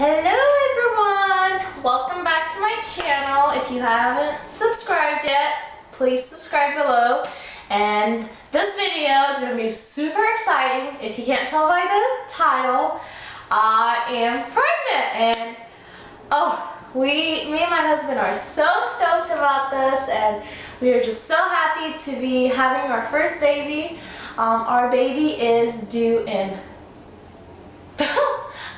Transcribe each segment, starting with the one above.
Hello everyone! Welcome back to my channel. If you haven't subscribed yet, please subscribe below. And this video is going to be super exciting. If you can't tell by the title, I am pregnant. And me and my husband are so stoked about this, and we are just so happy to be having our first baby. Our baby is due in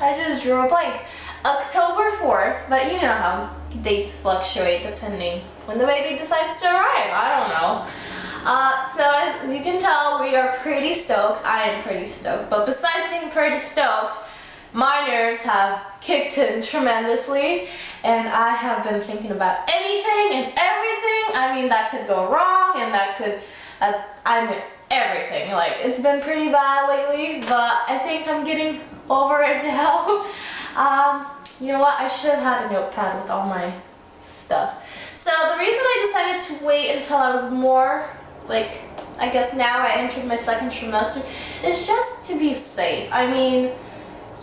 I just drew a blank. October 4th, but you know how dates fluctuate depending when the baby decides to arrive. I don't know. So as you can tell, we are pretty stoked. I am pretty stoked. But besides being pretty stoked, my nerves have kicked in tremendously, and I have been thinking about anything and everything. I mean, that could go wrong, and that could, everything. Like, it's been pretty bad lately, but I think I'm getting over it now. You know what? I should have had a notepad with all my stuff. So the reason I decided to wait until I was more, like, I guess now I entered my second trimester, is just to be safe. I mean,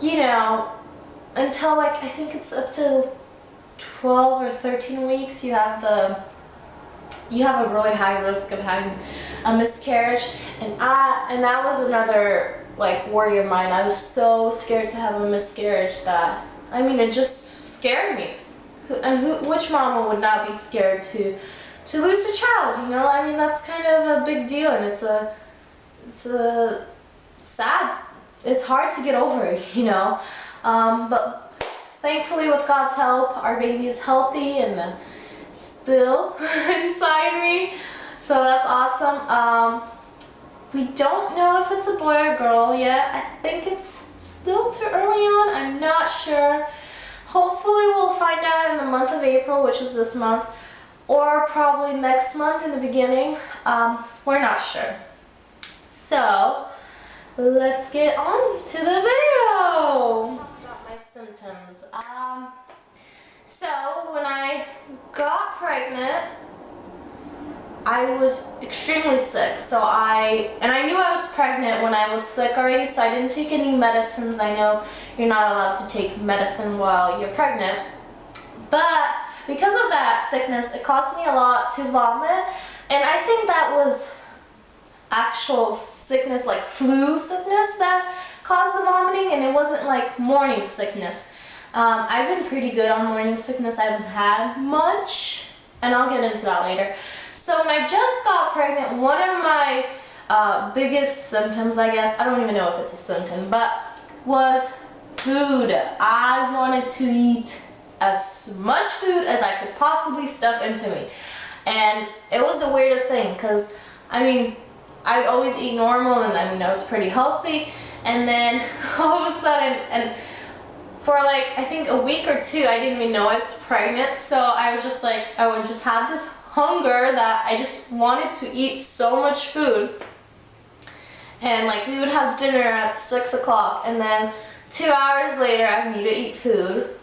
you know, until like, I think it's up to 12 or 13 weeks, you have a really high risk of having a miscarriage, and that was another like worry of mine. I was so scared to have a miscarriage that, I mean, it just scared me. Which mama would not be scared to lose a child, you know? I mean, that's kind of a big deal, and it's a sad, it's hard to get over, you know? But thankfully, with God's help, our baby is healthy and still inside me, so that's awesome. We don't know if it's a boy or girl yet. I think it's still too early on. I'm not sure. Hopefully we'll find out in the month of April, which is this month, or probably next month in the beginning. We're not sure. So let's get on to the video. Talk about my symptoms. So when I got pregnant, I was extremely sick, and I knew I was pregnant when I was sick already, so I didn't take any medicines. I know you're not allowed to take medicine while you're pregnant, but because of that sickness, it caused me a lot to vomit, and I think that was actual sickness, like flu sickness, that caused the vomiting, and it wasn't like morning sickness. I've been pretty good on morning sickness. I haven't had much, and I'll get into that later. So when I just got pregnant, one of my biggest symptoms, I guess, I don't even know if it's a symptom, but was food. I wanted to eat as much food as I could possibly stuff into me. And it was the weirdest thing, because, I mean, I'd always eat normal, and I mean, I was pretty healthy, and then all of a sudden, and for like, I think a week or two, I didn't even know I was pregnant, so I was just like, I would just have this hunger that I just wanted to eat so much food. And like, we would have dinner at 6 o'clock, and then 2 hours later I need to eat food,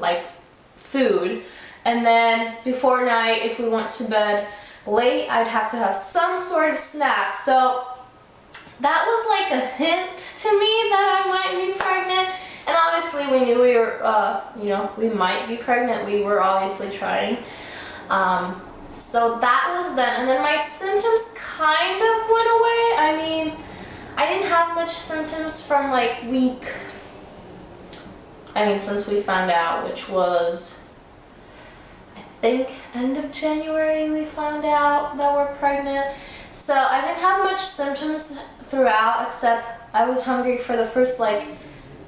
and then before night, if we went to bed late, I'd have to have some sort of snack. So that was like a hint to me that I might be pregnant, and obviously we knew we were, we might be pregnant. We were obviously trying. So that was then, and then my symptoms kind of went away. I mean, I didn't have much symptoms from like since we found out, which was, I think, end of January we found out that we're pregnant. So I didn't have much symptoms throughout, except I was hungry for the first like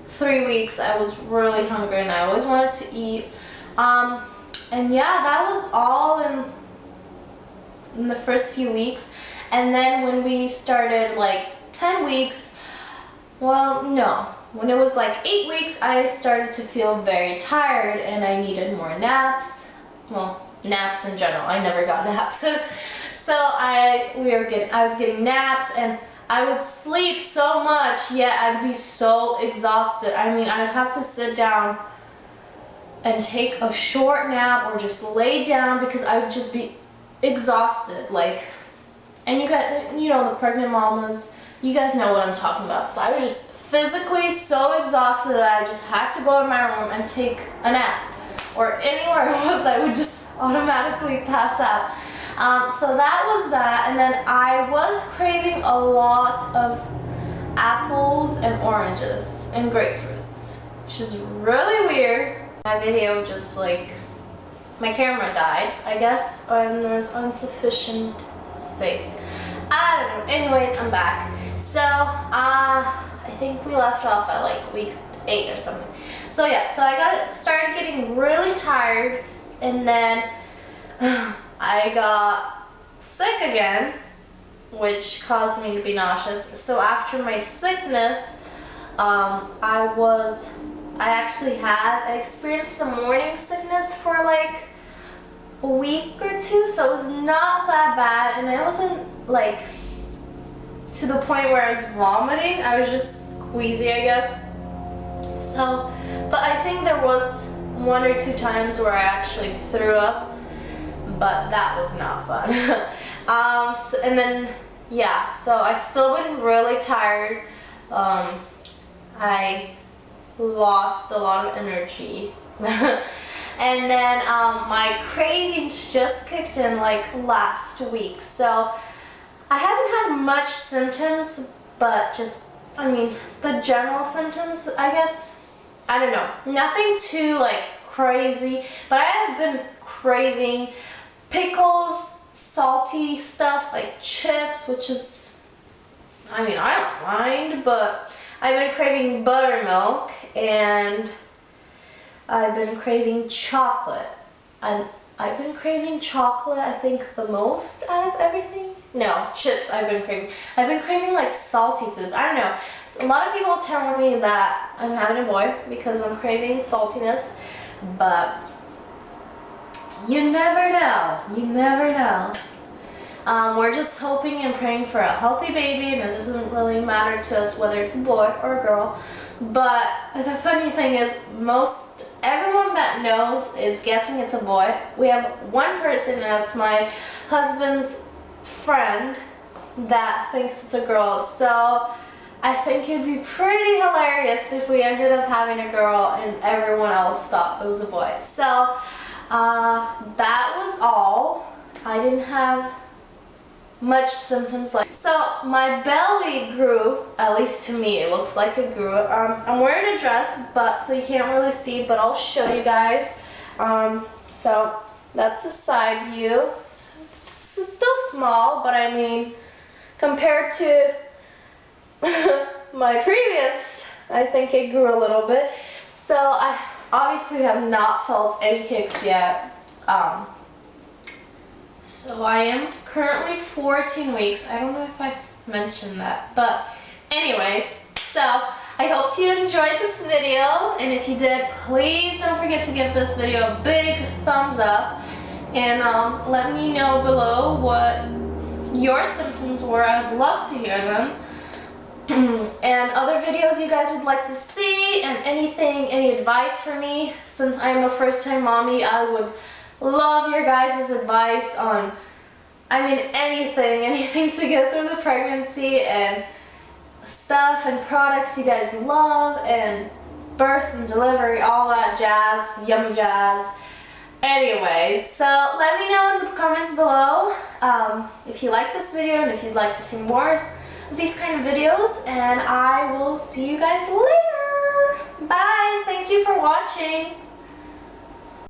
3 weeks. I was really hungry, and I always wanted to eat. And yeah, that was all in the first few weeks. And then when we started like 10 weeks, well, no, when it was like 8 weeks, I started to feel very tired, and I needed more naps. Well, naps in general. I never got naps. So I was getting naps, and I would sleep so much, yet I'd be so exhausted. I mean, I'd have to sit down and take a short nap or just lay down, because I would just be exhausted. Like, and you know, the pregnant mamas, you guys know what I'm talking about. So I was just physically so exhausted that I just had to go in my room and take a nap. Or anywhere I was, I would just automatically pass out. So that was that, and then I was craving a lot of apples and oranges and grapefruits, which is really weird. My video just like, my camera died, I guess, and there's insufficient space. I don't know. Anyways, I'm back. So, I think we left off at like week 8 or something. So yeah, so I started getting really tired, and then I got sick again, which caused me to be nauseous. So after my sickness, I actually had experienced some morning sickness for like a week or 2, so it was not that bad, and it wasn't like to the point where I was vomiting. I was just queasy, I guess. So, but I think there was 1 or 2 times where I actually threw up, but that was not fun. And then, yeah, so I still been really tired. I lost a lot of energy. And then my cravings just kicked in like last week. So I haven't had much symptoms, but just, I mean, the general symptoms, I guess. I don't know. Nothing too like crazy, but I have been craving pickles, salty stuff like chips, which is, I mean, I don't mind, but I've been craving buttermilk, and I've been craving chocolate. And I've been craving chocolate, I think, the most out of everything. No, chips I've been craving. I've been craving like salty foods. I don't know. A lot of people telling me that I'm having a boy because I'm craving saltiness, but you never know. You never know. We're just hoping and praying for a healthy baby, and it doesn't really matter to us whether it's a boy or a girl. But the funny thing is, everyone that knows is guessing it's a boy. We have one person, and that's my husband's friend, that thinks it's a girl. So I think it'd be pretty hilarious if we ended up having a girl and everyone else thought it was a boy. So that was all. I didn't have much symptoms so my belly grew, at least to me it looks like it grew. I'm wearing a dress, but so you can't really see, but I'll show you guys. So that's the side view. It's still small, but I mean, compared to my previous, I think it grew a little bit. So I obviously have not felt any kicks yet. So I am currently 14 weeks. I don't know if I mentioned that, but anyways, so I hope you enjoyed this video, and if you did, please don't forget to give this video a big thumbs up, and let me know below what your symptoms were. I'd love to hear them. And other videos you guys would like to see, and any advice for me, since I'm a first-time mommy. I would love your guys' advice on, I mean, anything to get through the pregnancy, and stuff and products you guys love, and birth and delivery, all that jazz, yummy jazz. Anyways, so let me know in the comments below if you like this video and if you'd like to see more of these kind of videos, and I will see you guys later. Bye. Thank you for watching.